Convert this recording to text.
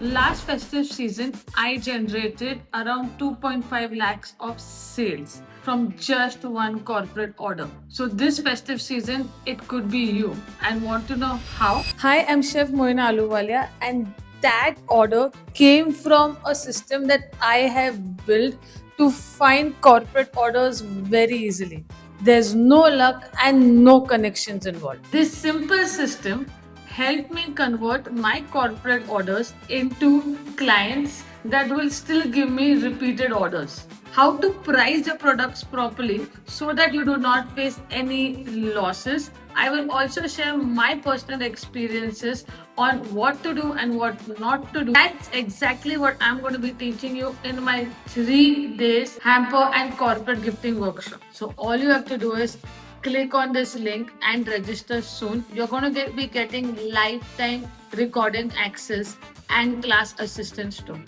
Last festive season, I generated around 2.5 lakhs of sales from just one corporate order. So this festive season, it could be you. And want to know how? Hi, I'm Chef MOHENA Aluwalia, and that order came from a system that I have built to find corporate orders very easily. There's no luck and no connections involved. This simple system helped me convert my corporate orders into clients that will still give me repeated orders. How to price your products properly so that you do not face any losses. I will also share my personal experiences on what to do and what not to do. That's exactly what I'm going to be teaching you in my 3 days hamper and corporate gifting workshop. So all you have to do is click on this link and register soon. You're going to be getting lifetime recording access and class assistance too.